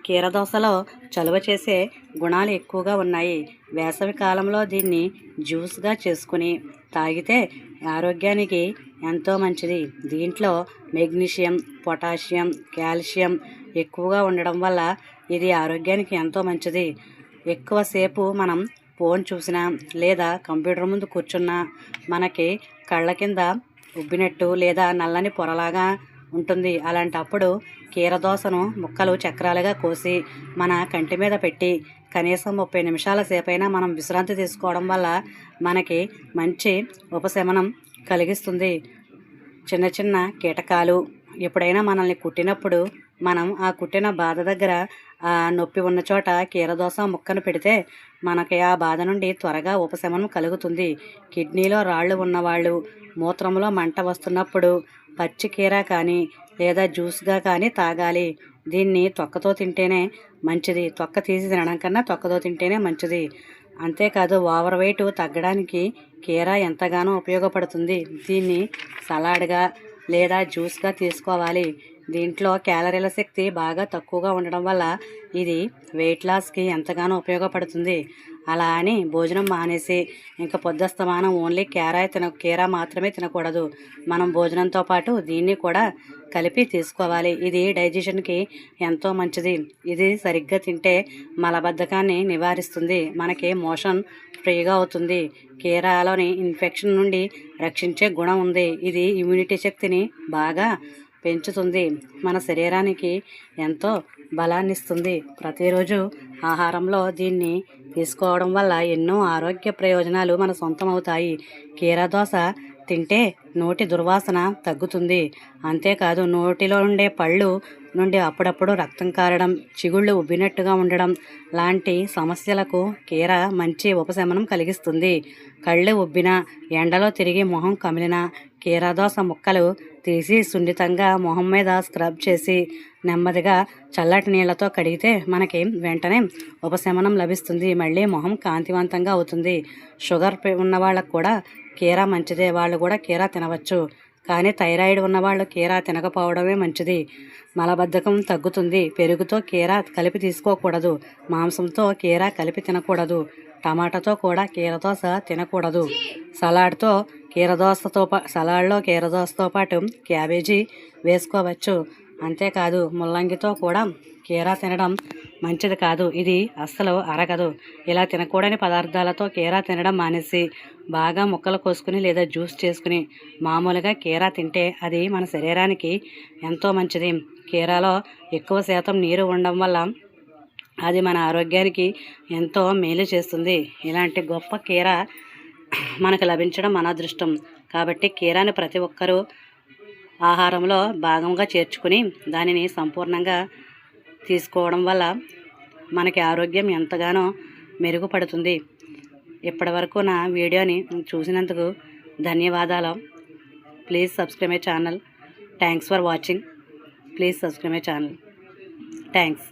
కీరదోసలో చలువ చేసే గుణాలు ఎక్కువగా ఉన్నాయి. వేసవి కాలంలో దీన్ని జ్యూస్గా చేసుకుని తాగితే ఆరోగ్యానికి ఎంతో మంచిది. దీంట్లో మెగ్నీషియం, పొటాషియం, కాల్షియం ఎక్కువగా ఉండడం వల్ల ఇది ఆరోగ్యానికి ఎంతో మంచిది. ఎక్కువసేపు మనం ఫోన్ చూసినా లేదా కంప్యూటర్ ముందు కూర్చున్నా మనకి కళ్ళ కింద ఉబ్బినట్టు లేదా నల్లని పొరలాగా ఉంటుంది. అలాంటప్పుడు కీరదోసను ముక్కలు చక్రాలుగా కోసి మన కంటి మీద పెట్టి కనీసం 30 నిమిషాల సేపైనా మనం విశ్రాంతి తీసుకోవడం వల్ల మనకి మంచి ఉపశమనం కలిగిస్తుంది. చిన్న చిన్న కీటకాలు ఎప్పుడైనా మనల్ని కుట్టినప్పుడు మనం ఆ కుట్టిన బాధ దగ్గర ఆ నొప్పి ఉన్న చోట కీరదోస ముక్కను పెడితే మనకి ఆ బాధ నుండి త్వరగా ఉపశమనం కలుగుతుంది. కిడ్నీలో రాళ్ళు ఉన్నవాళ్ళు, మూత్రంలో మంట వస్తున్నప్పుడు పచ్చి కీర కానీ లేదా జ్యూస్గా కానీ తాగాలి. దీన్ని తొక్కతో తింటేనే మంచిది. తొక్క తీసి తినడం కన్నా తొక్కతో తింటేనే మంచిది. అంతేకాదు ఓవర్ వెయిట్ తగ్గడానికి కీర ఎంతగానో ఉపయోగపడుతుంది. దీన్ని సలాడ్గా లేదా జ్యూస్గా తీసుకోవాలి. దీంట్లో క్యాలరీల శక్తి బాగా తక్కువగా ఉండడం వల్ల ఇది వెయిట్ లాస్కి ఎంతగానో ఉపయోగపడుతుంది. అలా అని భోజనం మానేసి ఇంకా పొద్దుస్తమానం ఓన్లీ కీర మాత్రమే తినకూడదు. మనం భోజనంతో పాటు దీన్ని కూడా కలిపి తీసుకోవాలి. ఇది డైజెషన్కి ఎంతో మంచిది. ఇది సరిగ్గా తింటే మలబద్ధకాన్ని నివారిస్తుంది. మనకి మోషన్ ఫ్రీగా అవుతుంది. కీరలోని ఇన్ఫెక్షన్ నుండి రక్షించే గుణం ఉంది. ఇది ఇమ్యూనిటీ శక్తిని బాగా పెంచుతుంది. మన శరీరానికి ఎంతో బలాన్ని ఇస్తుంది. ప్రతిరోజు ఆహారంలో దీన్ని తీసుకోవడం వల్ల ఎన్నో ఆరోగ్య ప్రయోజనాలు మన సొంతం అవుతాయి. కీరదోస తింటే నోటి దుర్వాసన తగ్గుతుంది. అంతేకాదు నోటిలో ఉండే పళ్ళు నుండి అప్పుడప్పుడు రక్తం కారడం, చిగుళ్ళు ఉబ్బినట్టుగా ఉండడం లాంటి సమస్యలకు కీర మంచి ఉపశమనం కలిగిస్తుంది. కళ్ళు ఉబ్బినా, ఎండలో తిరిగి మొహం కమిలినా కీరదోస ముక్కలు తీసి సున్నితంగా మొహం మీద స్క్రబ్ చేసి నెమ్మదిగా చల్లటి నీళ్లతో కడిగితే మనకి వెంటనే ఉపశమనం లభిస్తుంది. మళ్ళీ మొహం కాంతివంతంగా అవుతుంది. షుగర్ ఉన్న వాళ్ళకు కూడా కీర మంచిదే. వాళ్ళు కూడా కీర తినవచ్చు. కానీ థైరాయిడ్ ఉన్నవాళ్ళు కీర తినకపోవడమే మంచిది. మలబద్ధకం తగ్గుతుంది. పెరుగుతో కీర కలిపి తీసుకోకూడదు. మాంసంతో కీర కలిపి తినకూడదు. టమాటాతో కూడా కీరదోస తినకూడదు. సలాడ్లో కీరదోసతో పాటు క్యాబేజీ వేసుకోవచ్చు. అంతేకాదు ముల్లంగితో కూడా కీర తినడం మంచిది కాదు. ఇది అస్సలు అరగదు. ఇలా తినకూడని పదార్థాలతో కీర తినడం మానేసి బాగా ముక్కలు కోసుకుని లేదా జ్యూస్ చేసుకుని మామూలుగా కీర తింటే అది మన శరీరానికి ఎంతో మంచిది. కీరలో ఎక్కువ శాతం నీరు ఉండడం వల్ల అది మన ఆరోగ్యానికి ఎంతో మేలు చేస్తుంది. ఇలాంటి గొప్ప కీర మనకు లభించడం మన అదృష్టం. కాబట్టి కీరాని ప్రతి ఒక్కరూ ఆహారంలో భాగంగా చేర్చుకుని దానిని సంపూర్ణంగా తీసుకోవడం వల్ల మనకి ఆరోగ్యం ఎంతగానో మెరుగుపడుతుంది. ఇప్పటివరకు నా వీడియోని చూసినందుకు ధన్యవాదాలు. Please subscribe my channel. Thanks for watching. Please subscribe my channel. Thanks.